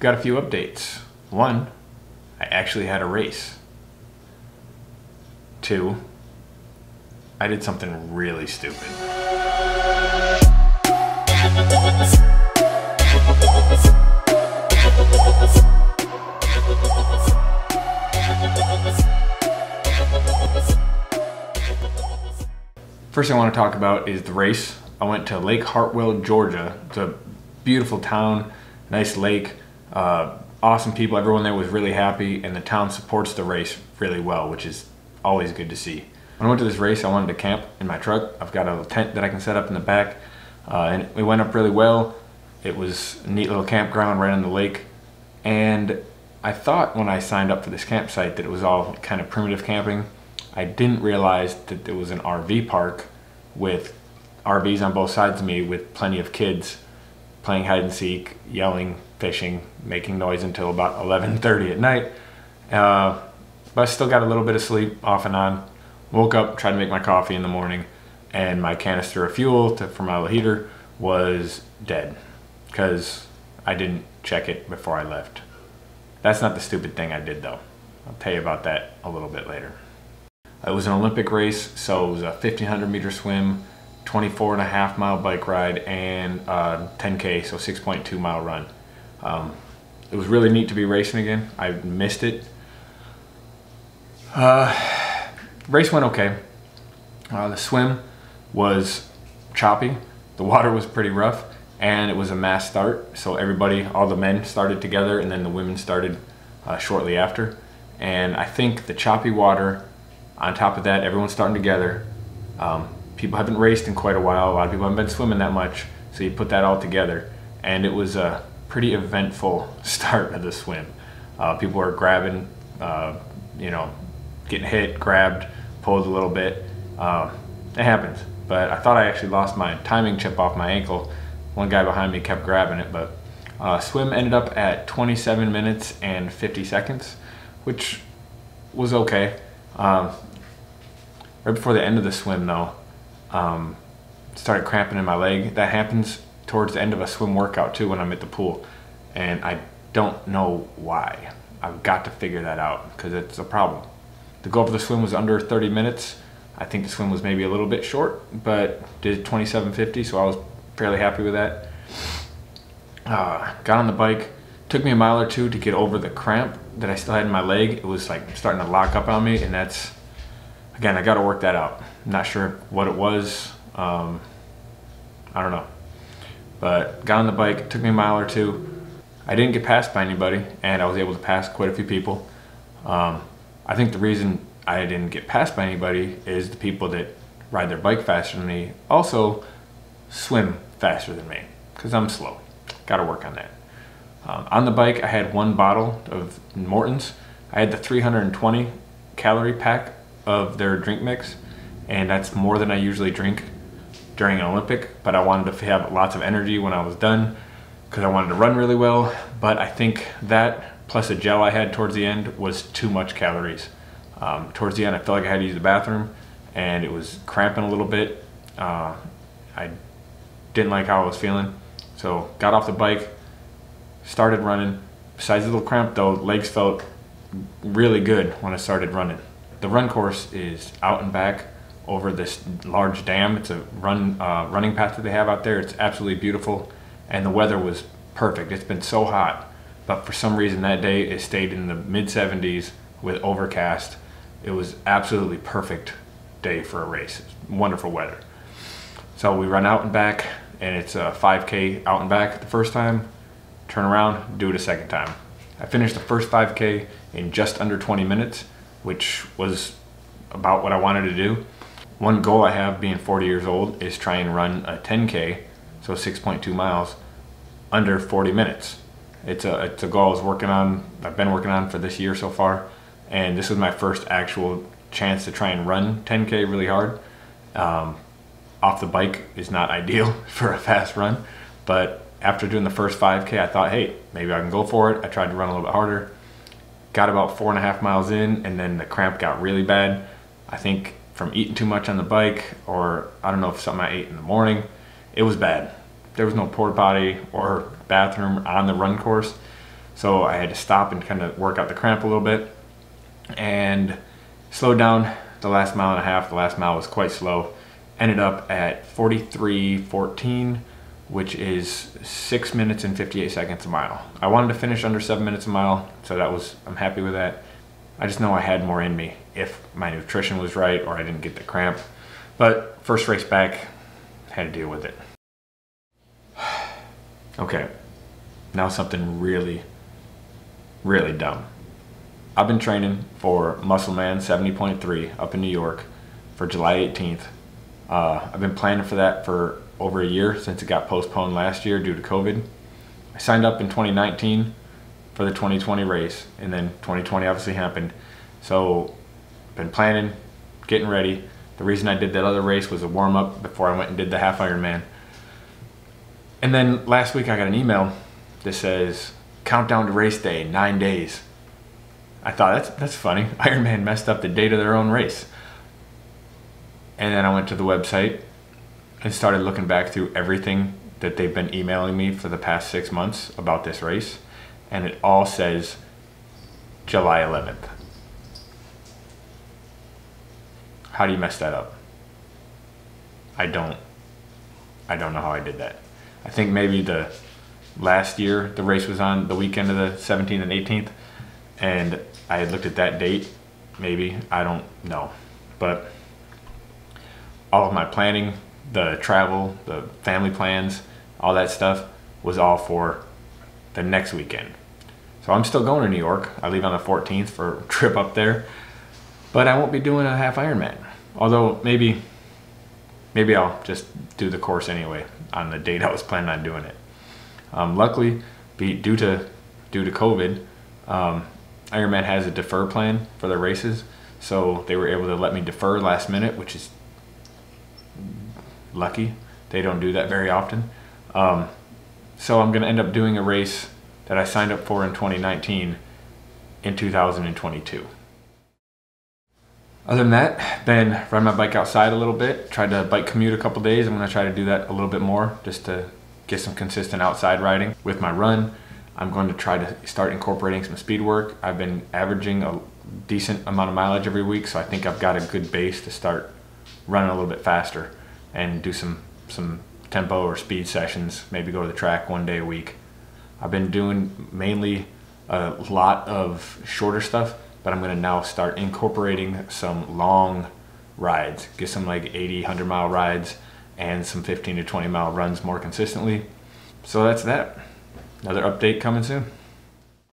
got a few updates. One, I actually had a race. Two, I did something really stupid. First thing I want to talk about is the race. I went to Lake Hartwell, Georgia. It's a beautiful town, nice lake, awesome people. Everyone there was really happy, and the town supports the race really well, which is always good to see. When I went to this race, I wanted to camp in my truck. I've got a tent that I can set up in the back, and it went up really well. It was a neat little campground right on the lake, and I thought when I signed up for this campsite that it was all kind of primitive camping. I didn't realize that it was an RV park with RVs on both sides of me with plenty of kids playing hide and seek, yelling, fishing, making noise until about 11:30 at night. But I still got a little bit of sleep off and on. Woke up, tried to make my coffee in the morning, and my canister of fuel for my little heater was dead because I didn't check it before I left. That's not the stupid thing I did though. I'll tell you about that a little bit later. It was an Olympic race, so it was a 1,500 meter swim, 24.5 mile bike ride, and 10K, so 6.2 mile run. It was really neat to be racing again. I missed it. Race went okay. The swim was choppy. The water was pretty rough, and it was a mass start. So everybody, all the men started together, and then the women started shortly after. And I think the choppy water, on top of that, everyone's starting together. People haven't raced in quite a while. A lot of people haven't been swimming that much. So you put that all together, and it was a pretty eventful start of the swim. People were grabbing, getting hit, grabbed, pulled a little bit. It happens. But I thought I actually lost my timing chip off my ankle. One guy behind me kept grabbing it, but swim ended up at 27 minutes and 50 seconds, which was okay. Right before the end of the swim though, started cramping in my leg. That happens towards the end of a swim workout too when I'm at the pool, and I don't know why. I've got to figure that out because it's a problem. The goal for the swim was under 30 minutes. I think the swim was maybe a little bit short, but did 27:50, so I was fairly happy with that. Got on the bike. Took me a mile or two to get over the cramp that I still had in my leg. It was like starting to lock up on me, and that's, again, I got to work that out. I'm not sure what it was. I don't know. But got on the bike, took me a mile or two. I didn't get passed by anybody, and I was able to pass quite a few people. I think the reason I didn't get passed by anybody is the people that ride their bike faster than me also swim faster than me because I'm slow. Got to work on that. On the bike, I had one bottle of Morton's. I had the 320 calorie pack of their drink mix, and that's more than I usually drink during an Olympic, but I wanted to have lots of energy when I was done because I wanted to run really well. But I think that plus a gel I had towards the end was too much calories. Towards the end, I felt like I had to use the bathroom, and it was cramping a little bit. I didn't like how I was feeling, so got off the bike, started running. Besides the little cramp though, legs felt really good when I started running. The run course is out and back over this large dam. It's a running path that they have out there. It's absolutely beautiful, and the weather was perfect. It's been so hot, but for some reason that day it stayed in the mid-70s with overcast. It was absolutely perfect day for a race. It's wonderful weather. So we run out and back, and it's a 5K out and back the first time. Turn around, do it a second time. I finished the first 5K in just under 20 minutes, which was about what I wanted to do. One goal I have, being 40 years old, is try and run a 10K, so 6.2 miles, under 40 minutes. It's a goal I was working on, I've been working on for this year so far, and this was my first actual chance to try and run 10K really hard. Off the bike is not ideal for a fast run, but after doing the first 5K, I thought, hey, maybe I can go for it. I tried to run a little bit harder. Got about 4.5 miles in, and then the cramp got really bad. I think from eating too much on the bike, or I don't know if something I ate in the morning. It was bad. There was no porta potty or bathroom on the run course. So I had to stop and kind of work out the cramp a little bit and slowed down the last mile and a half. The last mile was quite slow. Ended up at 43:14, which is 6 minutes and 58 seconds a mile. I wanted to finish under 7 minutes a mile, so I'm happy with that. I just know I had more in me if my nutrition was right or I didn't get the cramp. But first race back, had to deal with it. Okay, now something really, really dumb. I've been training for Muscleman 70.3 up in New York for July 18th. I've been planning for that for over a year since it got postponed last year due to COVID. I signed up in 2019 for the 2020 race, and then 2020 obviously happened. So been planning, getting ready. The reason I did that other race was a warm-up before I went and did the half Ironman. And then last week I got an email that says, countdown to race day, 9 days. I thought, that's funny. Ironman messed up the date of their own race. And then I went to the website and started looking back through everything that they've been emailing me for the past 6 months about this race. And it all says July 11th. How do you mess that up? I don't know how I did that. I think maybe the last year the race was on the weekend of the 17th and 18th, and I had looked at that date, maybe, I don't know. But all of my planning, the travel, the family plans, all that stuff was all for the next weekend. So I'm still going to New York. I leave on the 14th for a trip up there, but I won't be doing a half Ironman. Although maybe I'll just do the course anyway on the date I was planning on doing it. Luckily, due to COVID, Ironman has a defer plan for their races, so they were able to let me defer last minute, which is lucky. They don't do that very often. So I'm going to end up doing a race that I signed up for in 2019 in 2022. Other than that, been riding my bike outside a little bit, tried to bike commute a couple days. I'm going to try to do that a little bit more just to get some consistent outside riding. With my run, I'm going to try to start incorporating some speed work. I've been averaging a decent amount of mileage every week, so I think I've got a good base to start running a little bit faster and do some tempo or speed sessions, maybe go to the track 1 day a week. I've been doing mainly a lot of shorter stuff, but I'm going to now start incorporating some long rides, get some like 80, 100 mile rides and some 15 to 20 mile runs more consistently. So that's that. Another update coming soon.